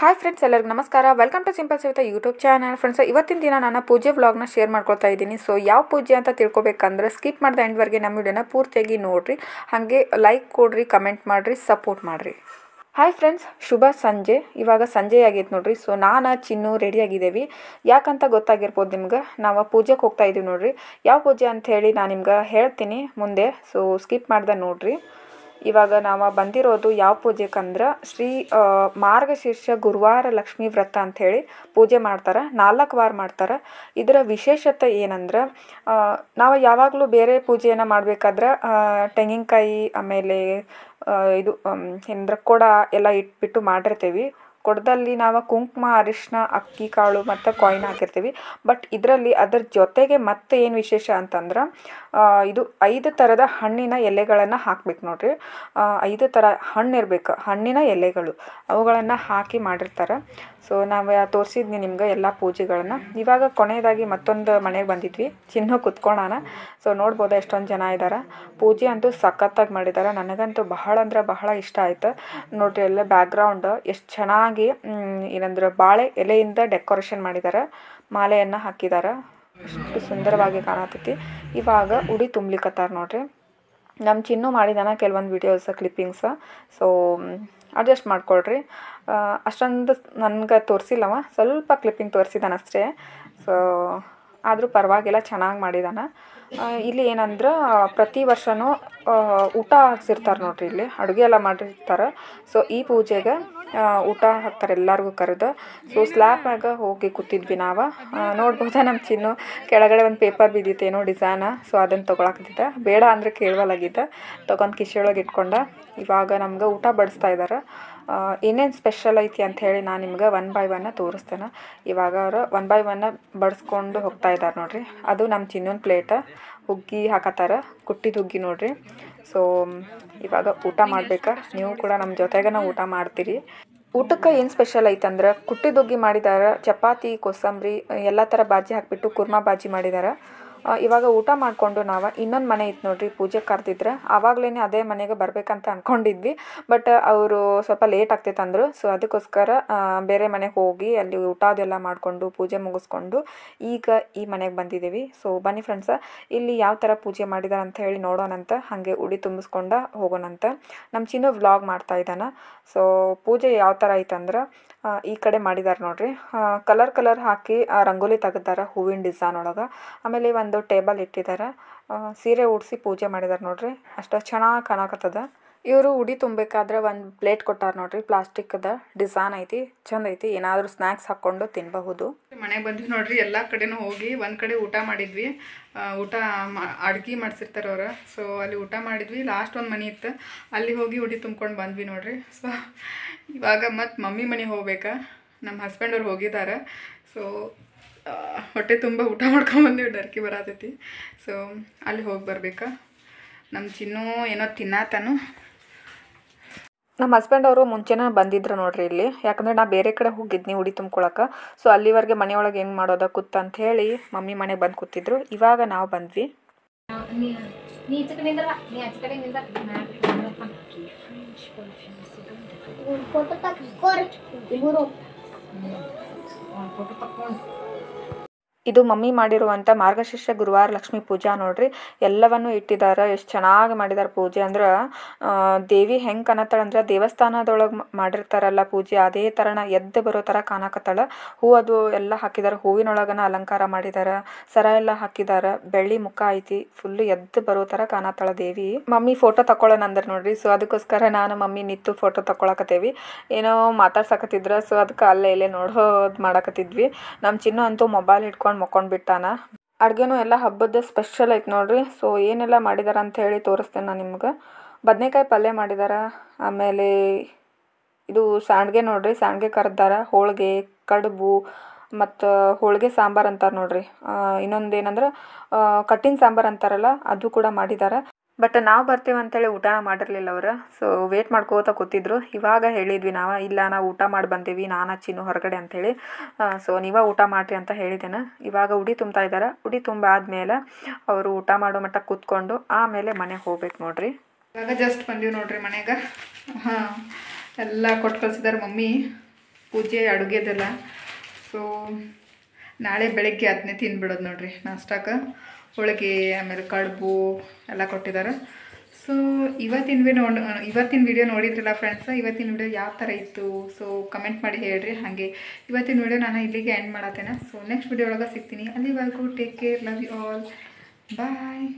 Hi friends, ಎಲ್ಲರಿಗೂ ನಮಸ್ಕಾರ. Welcome to simple Savita YouTube channel. Friends, ಇವತ್ತಿನ ದಿನ ನಾನು ಪೂಜೆ ವ್ಲಾಗ್ನ ಶೇರ್ ಮಾಡ್ಕೊಳ್ತಾ ಇದ್ದೀನಿ. ಸೊ ಯಾವ ಪೂಜೆ ಅಂತ ತಿಳ್ಕೊಬೇಕಂದ್ರೆ ಸ್ಕಿಪ್ ಮಾಡಿದ ಎಂಡ್ವರೆಗೆ ನಮ್ಮ ವಿಡಿಯೋನ ಪೂರ್ತಿಯಾಗಿ ನೋಡಿರಿ. ಹಾಗೆ ಲೈಕ್ ಕೊಡ್ರಿ, ಕಮೆಂಟ್ ಮಾಡಿರಿ, ಸಪೋರ್ಟ್ ಮಾಡಿರಿ. ಹಾಯ್ ಫ್ರೆಂಡ್ಸ್, ಶುಭ ಸಂಜೆ. ಇವಾಗ ಸಂಜೆ ಆಗೈತೆ ನೋಡ್ರಿ. ಸೊ ನಾನು ಚಿನ್ನು ರೆಡಿಯಾಗಿದ್ದೇವೆ. ಯಾಕಂತ ಗೊತ್ತಾಗಿರ್ಬೋದು ನಿಮ್ಗೆ. ನಾವು ಪೂಜೆಗೆ ಹೋಗ್ತಾ ಇದ್ದೀವಿ ನೋಡ್ರಿ. ಯಾವ ಪೂಜೆ ಅಂತ ಹೇಳಿ ನಾನು ನಿಮ್ಗೆ ಹೇಳ್ತೀನಿ ಮುಂದೆ. ಸೊ ಸ್ಕಿಪ್ ಮಾಡ್ದೆ ನೋಡ್ರಿ. ಇವಾಗ ನಾವು ಬಂದಿರೋದು ಯಾವ ಪೂಜೆಕಂದ್ರೆ ಶ್ರೀ ಮಾರ್ಗಶೀರ್ಷ ಗುರುವಾರ ಲಕ್ಷ್ಮೀ ವ್ರತ ಅಂಥೇಳಿ ಪೂಜೆ ಮಾಡ್ತಾರೆ. 4 ವಾರ ಮಾಡ್ತಾರೆ. ಇದರ ವಿಶೇಷತೆ ಏನಂದ್ರೆ, ನಾವು ಯಾವಾಗಲೂ ಬೇರೆ ಪೂಜೆಯನ್ನು ಮಾಡಬೇಕಾದ್ರೆ ತೆಂಗಿನಕಾಯಿ ಆಮೇಲೆ ಇದು ಏನಂದ್ರೆ ಕೊಡ ಎಲ್ಲ ಇಟ್ಬಿಟ್ಟು ಮಾಡಿರ್ತೀವಿ. ಕೊಡದಲ್ಲಿ ನಾವು ಕುಂಕುಮ, ಅರಿಶಿನ, ಅಕ್ಕಿ ಕಾಳು ಮತ್ತು ಕಾಯಿನ್ ಹಾಕಿರ್ತೀವಿ. ಬಟ್ ಇದರಲ್ಲಿ ಅದರ ಜೊತೆಗೆ ಮತ್ತೆ ಏನು ವಿಶೇಷ ಅಂತಂದ್ರೆ, ಇದು 5 ಥರದ ಹಣ್ಣಿನ ಎಲೆಗಳನ್ನು ಹಾಕ್ಬೇಕು ನೋಡ್ರಿ. 5 ಥರ ಹಣ್ಣು ಇರಬೇಕು, ಹಣ್ಣಿನ ಎಲೆಗಳು ಅವುಗಳನ್ನು ಹಾಕಿ ಮಾಡಿರ್ತಾರೆ. ಸೊ ನಾವು ತೋರಿಸಿದ್ನಿ ನಿಮ್ಗೆ ಎಲ್ಲ ಪೂಜೆಗಳನ್ನು. ಇವಾಗ ಕೊನೆಯದಾಗಿ ಮತ್ತೊಂದು ಮನೆಗೆ ಬಂದಿದ್ವಿ, ಚಿನ್ನು ಕುತ್ಕೊಳ್ಳೋಣ. ಸೊ ನೋಡ್ಬೋದು ಎಷ್ಟೊಂದು ಜನ ಇದ್ದಾರೆ. ಪೂಜೆ ಅಂತೂ ಸಖತ್ತಾಗಿ ಮಾಡಿದ್ದಾರೆ. ನನಗಂತೂ ಬಹಳ ಅಂದ್ರೆ ಬಹಳ ಇಷ್ಟ ಆಯ್ತು ನೋಡ್ರಿ. ಎಲ್ಲ ಬ್ಯಾಕ್ಗ್ರೌಂಡ್ ಎಷ್ಟು ಚೆನ್ನಾಗಿ ಏನಂದ್ರೆ ಬಾಳೆ ಎಲೆಯಿಂದ ಡೆಕೋರೇಷನ್ ಮಾಡಿದ್ದಾರೆ, ಮಾಲೆಯನ್ನು ಹಾಕಿದ್ದಾರೆ, ಅಷ್ಟು ಸುಂದರವಾಗಿ ಕಾಣತೈತಿ. ಇವಾಗ ಉಡಿ ತುಂಬ್ಲಿಕ್ಕತ್ತಾರ ನೋಡ್ರಿ. ನಮ್ಮ ಚಿನ್ನು ಮಾಡಿದಾನ ಕೆಲವೊಂದು ವೀಡಿಯೋಸ್ ಕ್ಲಿಪ್ಪಿಂಗ್ಸ್. ಸೊ ಅಡ್ಜಸ್ಟ್ ಮಾಡ್ಕೊಳ್ರಿ. ಅಷ್ಟೊಂದು ನನಗೆ ತೋರಿಸಿಲ್ಲವ, ಸ್ವಲ್ಪ ಕ್ಲಿಪ್ಪಿಂಗ್ ತೋರಿಸಿದಾನ ಅಷ್ಟೇ. ಸೊ ಆದರೂ ಪರವಾಗಿಲ್ಲ, ಚೆನ್ನಾಗಿ ಮಾಡಿದಾನ. ಇಲ್ಲಿ ಏನಂದ್ರೆ ಪ್ರತಿ ವರ್ಷವೂ ಊಟ ಹಾಕ್ಸಿರ್ತಾರೆ ನೋಡ್ರಿ. ಇಲ್ಲಿ ಅಡುಗೆ ಎಲ್ಲ ಮಾಡಿರ್ತಾರೆ. ಸೊ ಈ ಪೂಜೆಗೆ ಊಟ ಹಾಕ್ತಾರೆ ಎಲ್ಲರಿಗೂ ಕರೆದು. ಸೊ ಸ್ಲ್ಯಾಬ್ನಾಗ ಹೋಗಿ ಕೂತಿದ್ವಿ ನಾವು. ನೋಡ್ಬೋದಾ ನಮ್ಮ ಚಿನ್ನು ಕೆಳಗಡೆ ಒಂದು ಪೇಪರ್ ಬಿದ್ದಿತ್ತೇನೋ ಡಿಸೈನ. ಸೊ ಅದನ್ನು ತೊಗೊಳಕತ್ತಿದ್ದ. ಬೇಡ ಅಂದರೆ ಕೇಳುವಲ್ಲಾಗಿದ್ದ, ತೊಗೊಂಡು ಕಿಶೆಯೊಳಗೆ ಇಟ್ಕೊಂಡ. ಇವಾಗ ನಮ್ಗೆ ಊಟ ಬಡಿಸ್ತಾ ಇದ್ದಾರೆ. ಏನೇನು ಸ್ಪೆಷಲ್ ಐತಿ ಅಂತ ಹೇಳಿ ನಾನು ನಿಮ್ಗೆ 1 ಬೈ 1 ತೋರಿಸ್ತೇನೆ. ಇವಾಗ ಅವರು 1 ಬೈ 1 ಬಡಿಸ್ಕೊಂಡು ಹೋಗ್ತಾ ಇದ್ದಾರೆ ನೋಡ್ರಿ. ಅದು ನಮ್ಮ ಚಿನ್ನೊಂದು ಪ್ಲೇಟ್ ಹುಗ್ಗಿ ಹಾಕತ್ತಾರ, ಕುಟ್ಟಿದ ಹುಗ್ಗಿ ನೋಡ್ರಿ. ಸೊ ಇವಾಗ ಊಟ ಮಾಡ್ಬೇಕಾ, ನೀವು ಕೂಡ ನಮ್ಮ ಜೊತೆಗೆ ಊಟ ಮಾಡ್ತೀರಿ. ಊಟಕ್ಕೆ ಏನು ಸ್ಪೆಷಲ್ ಐತಂದ್ರೆ ಕುಟ್ಟಿದ ಹುಗ್ಗಿ ಮಾಡಿದ್ದಾರೆ, ಚಪಾತಿ, ಕೋಸಂಬರಿ, ಎಲ್ಲ ಥರ ಬಾಜಿ ಹಾಕಿಬಿಟ್ಟು ಕುರ್ಮಾ ಬಾಜಿ ಮಾಡಿದ್ದಾರೆ. ಇವಾಗ ಊಟ ಮಾಡಿಕೊಂಡು ನಾವು ಇನ್ನೊಂದು ಮನೆ ಇತ್ತು ನೋಡ್ರಿ, ಪೂಜೆ ಕರೆದಿದ್ರೆ ಆವಾಗಲೇ ಅದೇ ಮನೆಗೆ ಬರಬೇಕಂತ ಅಂದ್ಕೊಂಡಿದ್ವಿ. ಬಟ್ ಅವರು ಸ್ವಲ್ಪ ಲೇಟ್ ಆಗ್ತೈತೆ ಅಂದರು. ಸೊ ಅದಕ್ಕೋಸ್ಕರ ಬೇರೆ ಮನೆಗೆ ಹೋಗಿ ಅಲ್ಲಿ ಊಟ ಅದೆಲ್ಲ ಮಾಡಿಕೊಂಡು ಪೂಜೆ ಮುಗಿಸ್ಕೊಂಡು ಈಗ ಈ ಮನೆಗೆ ಬಂದಿದ್ದೀವಿ. ಸೊ ಬನ್ನಿ ಫ್ರೆಂಡ್ಸ, ಇಲ್ಲಿ ಯಾವ ಥರ ಪೂಜೆ ಮಾಡಿದಾರೆ ಅಂತ ಹೇಳಿ ನೋಡೋಣಂತ. ಹಾಗೆ ಉಡಿ ತುಂಬಿಸ್ಕೊಂಡು ಹೋಗೋಣಂತ. ನಮ್ಮ ಚಿನ್ನು ವ್ಲಾಗ್ ಮಾಡ್ತಾ ಇದ್ದಾನೆ. ಸೊ ಪೂಜೆ ಯಾವ ಥರ ಐತಂದ್ರೆ ಈ ಕಡೆ ಮಾಡಿದ್ದಾರೆ ನೋಡ್ರಿ. ಕಲರ್ ಹಾಕಿ ರಂಗೋಲಿ ತೆಗೆದಾರ ಹೂವಿನ ಡಿಸೈನ್ ಒಳಗೆ. ಆಮೇಲೆ ಒಂದು ಟೇಬಲ್ ಇಟ್ಟಿದ್ದಾರೆ, ಸೀರೆ ಉಡಿಸಿ ಪೂಜೆ ಮಾಡಿದ್ದಾರೆ ನೋಡ್ರಿ. ಅಷ್ಟು ಚೆನ್ನಾಗಿ ಕಾಣಕತ್ತದ. ಇವರು ಉಡಿ ತುಂಬಬೇಕಾದ್ರೆ ಒಂದು ಪ್ಲೇಟ್ ಕೊಟ್ಟಾರ ನೋಡ್ರಿ, ಪ್ಲಾಸ್ಟಿಕ್ದ ಡಿಸೈನ್ ಐತಿ, ಚಂದ ಐತಿ. ಏನಾದರೂ ಸ್ನ್ಯಾಕ್ಸ್ ಹಾಕ್ಕೊಂಡು ತಿನ್ನಬಹುದು. ಮನೆಗೆ ಬಂದ್ವಿ ನೋಡ್ರಿ. ಎಲ್ಲ ಕಡೆನೂ ಹೋಗಿ ಒಂದು ಕಡೆ ಊಟ ಮಾಡಿದ್ವಿ. ಊಟ ಅಡ್ಗೆ ಮಾಡಿಸಿರ್ತಾರೆ ಅವ್ರು. ಸೊ ಅಲ್ಲಿ ಊಟ ಮಾಡಿದ್ವಿ. ಲಾಸ್ಟ್ ಒಂದು ಮನೆ ಇತ್ತು, ಅಲ್ಲಿ ಹೋಗಿ ಉಡಿ ತುಂಬ್ಕೊಂಡು ಬಂದ್ವಿ ನೋಡ್ರಿ. ಸೊ ಇವಾಗ ಮತ್ತು ಮಮ್ಮಿ ಮನೆಗೆ ಹೋಗ್ಬೇಕಾ. ನಮ್ಮ ಹಸ್ಬೆಂಡ್ ಅವ್ರು ಹೋಗಿದ್ದಾರೆ. ಸೊ ಹೊಟ್ಟೆ ತುಂಬ ಊಟ ಮಾಡ್ಕೊಂಬಂದಿವಿ, ಡರ್ಕಿ ಬರತೈತಿ. ಸೊ ಅಲ್ಲಿ ಹೋಗಿ ಬರ್ಬೇಕಾ. ನಮ್ಮ ಚಿನ್ನು ಏನೋ ತಿನ್ನತಾನು. ನಮ್ಮ ಹಸ್ಬೆಂಡ್ ಅವರು ಮುಂಚೆನೇ ಬಂದಿದ್ರು ನೋಡ್ರಿ ಇಲ್ಲಿ. ಯಾಕಂದ್ರೆ ನಾ ಬೇರೆ ಕಡೆ ಹೋಗಿದ್ನಿ ಉಡಿ ತುಂಬ್ಕೊಳಕ್ಕೆ. ಸೊ ಅಲ್ಲಿವರೆಗೆ ಮನೆಯೊಳಗೆ ಏನು ಮಾಡೋದ ಕೂತ ಅಂತ ಹೇಳಿ ಮಮ್ಮಿ ಮನೆಗೆ ಬಂದು ಕೂತಿದ್ರು. ಇವಾಗ ನಾವು ಬಂದ್ವಿ. ಇದು ಮಮ್ಮಿ ಮಾಡಿರುವಂಥ ಮಾರ್ಗಶೀರ್ಷ ಗುರುವಾರ ಲಕ್ಷ್ಮೀ ಪೂಜಾ ನೋಡ್ರಿ. ಎಲ್ಲವನ್ನು ಇಟ್ಟಿದ್ದಾರೆ. ಎಷ್ಟು ಚೆನ್ನಾಗಿ ಮಾಡಿದ್ದಾರೆ ಪೂಜೆ ಅಂದ್ರೆ. ದೇವಿ ಹೆಂಗೆ ಕಾಣತ್ತಾಳೆ ಅಂದ್ರೆ ದೇವಸ್ಥಾನದೊಳಗೆ ಮಾಡಿರ್ತಾರಲ್ಲ ಪೂಜೆ, ಅದೇ ಥರನ ಎದ್ದು ಬರೋ ಥರ ಕಾಣಕತ್ತಾಳೆ. ಹೂ ಅದು ಎಲ್ಲ ಹಾಕಿದ್ದಾರೆ, ಹೂವಿನೊಳಗನ ಅಲಂಕಾರ ಮಾಡಿದ್ದಾರೆ, ಸರ ಎಲ್ಲ ಹಾಕಿದ್ದಾರೆ, ಬೆಳ್ಳಿ ಮುಖ ಐತಿ, ಫುಲ್ಲು ಎದ್ದು ಬರೋ ಥರ ಕಾಣತ್ತಾಳೆ ದೇವಿ. ಮಮ್ಮಿ ಫೋಟೋ ತಗೊಳ್ಳೋಣ ಅಂದ್ರೆ ನೋಡ್ರಿ. ಸೊ ಅದಕ್ಕೋಸ್ಕರ ನಾನು ಮಮ್ಮಿ ನಿಂತು ಫೋಟೋ ತಗೊಳಕತ್ತೇವಿ. ಏನೋ ಮಾತಾಡ್ಸಕತ್ತಿದ್ರು. ಸೊ ಅದಕ್ಕೆ ಅಲ್ಲೇ ಇಲ್ಲೇ ನೋಡೋದು ಮಾಡಕತ್ತಿದ್ವಿ. ನಮ್ಮ ಚಿನ್ನು ಅಂತೂ ಮೊಬೈಲ್ ಹಿಡ್ಕೊಂಡು ಮಕ್ಕೊಂಡು ಬಿಟ್ಟಾನ. ಅಡುಗೆನೂ ಎಲ್ಲ ಹಬ್ಬದ ಸ್ಪೆಷಲ್ ಐತೆ ನೋಡ್ರಿ. ಸೊ ಏನೆಲ್ಲ ಮಾಡಿದಾರ ಅಂತ ಹೇಳಿ ತೋರಿಸ್ತೇನೆ ನಾನು ನಿಮ್ಗೆ. ಬದನೆಕಾಯಿ ಪಲ್ಯ ಮಾಡಿದಾರ. ಆಮೇಲೆ ಇದು ಸಾಂಡ್ಗೆ ನೋಡ್ರಿ, ಸಾಂಡ್ಗೆ ಕರೆದಾರ, ಹೋಳಿಗೆ, ಕಡುಬು ಮತ್ತು ಹೋಳಿಗೆ ಸಾಂಬಾರು ಅಂತಾರೆ ನೋಡ್ರಿ. ಇನ್ನೊಂದು ಏನಂದ್ರೆ ಕಟ್ಟಿನ ಸಾಂಬಾರು ಅಂತಾರಲ್ಲ, ಅದು ಕೂಡ ಮಾಡಿದ್ದಾರೆ. ಬಟ್ ನಾವು ಬರ್ತೀವಿ ಅಂತೇಳಿ ಊಟ ಮಾಡಿರಲಿಲ್ಲ ಅವರು. ಸೊ ವೇಟ್ ಮಾಡ್ಕೋತ ಕೂತಿದ್ರು. ಇವಾಗ ಹೇಳಿದ್ವಿ ನಾವು, ಇಲ್ಲ ನಾವು ಊಟ ಮಾಡಿ ಬಂದೀವಿ ನಾನು ಚಿನ್ನು ಹೊರಗಡೆ ಅಂಥೇಳಿ. ಸೊ ನೀವೇ ಊಟ ಮಾಡಿರಿ ಅಂತ ಹೇಳಿದ್ದೇನೆ. ಇವಾಗ ಉಡಿ ತುಂಬ್ತಾ ಇದ್ದಾರೆ. ಉಡಿ ತುಂಬಾದ್ಮೇಲೆ ಅವರು ಊಟ ಮಾಡೋ ಮಟ್ಟ ಕೂತ್ಕೊಂಡು ಆಮೇಲೆ ಮನೆಗೆ ಹೋಗ್ಬೇಕು ನೋಡ್ರಿ. ಇವಾಗ ಜಸ್ಟ್ ಬಂದೀವಿ ನೋಡ್ರಿ ಮನೆಗೆ. ಎಲ್ಲ ಕೊಟ್ಟು ಕಳಿಸಿದಾರೆ ಮಮ್ಮಿ. ಪೂಜೆ ಅಡುಗೆದೆಲ್ಲ. ಸೊ ನಾಳೆ ಬೆಳಗ್ಗೆ ಅದನ್ನೇ ತಿಂದ್ಬಿಡೋದು ನೋಡ್ರಿ ನಾಷ್ಟಕ್ಕೆ. ಹೋಳಿಗೆ ಆಮೇಲೆ ಕಡುಬು ಎಲ್ಲ ಕೊಟ್ಟಿದ್ದಾರೆ. ಸೊ ಇವತ್ತಿನ ವಿಡಿಯೋ ನೋಡಿದ್ರಲ್ಲ ಫ್ರೆಂಡ್ಸ್. ಇವತ್ತಿನ ವಿಡಿಯೋ ಯಾವ ಥರ ಇತ್ತು ಸೊ ಕಮೆಂಟ್ ಮಾಡಿ ಹೇಳ್ರಿ. ಹಾಗೆ ಇವತ್ತಿನ ವಿಡಿಯೋ ನಾನು ಇಲ್ಲಿಗೆ ಎಂಡ್ ಮಾಡತ್ತೇನೆ. ಸೊ ನೆಕ್ಸ್ಟ್ ವಿಡಿಯೋ ಒಳಗೆ ಸಿಗ್ತೀನಿ. ಅಲ್ಲಿವರೆಗೂ take care, love you all, bye.